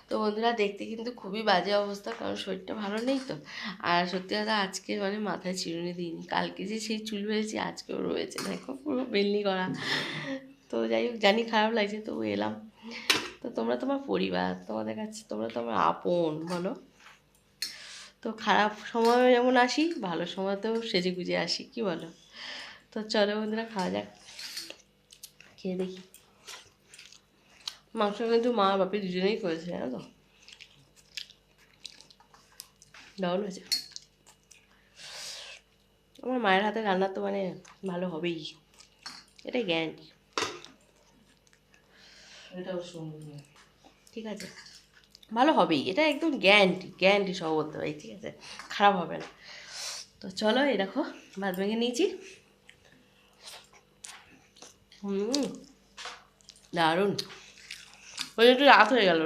তো বন্ধুরা দেখতে কিন্তু খুবই বাজে অবস্থা, কারণ শরীরটা ভালো নেই তো। আর সত্যি কথা আজকে মানে মাথায় চিরুনি দিইনি, কালকে যে সেই চুল বেড়েছি আজকেও রয়েছে, দেখো পুরো বেলনি করা। তো যাই হোক, জানি খারাপ লাগছে, তবু এলাম। তো তোমরা তোমার পরিবার, তোমাদের কাছে তোমরা তোমার আপন বলো। তো খারাপ সময় যেমন আসি, ভালো সময়তেও সেজে গুজে আসি, কি বলো? তো চলো বন্ধুরা, খাওয়া যাক। খেয়ে দেখি। মাংস কিন্তু মা বাপি দুজনেই করেছে, জানো তো, দারুণ হয়েছে। আমার মায়ের হাতে রান্না তো মানে ভালো হবেই, এটাই গ্যারান্টি। এটাও সুন্দর। ঠিক আছে, ভালো হবেই, এটা একদম গ্যারান্টি, গ্যারান্টি সহ বলতে পারি, ঠিক আছে, খারাপ হবে না। তো চলো, এই দেখো ভাত ভেঙে নিয়েছি। দারুণ। ওই একটু রাত হয়ে গেল।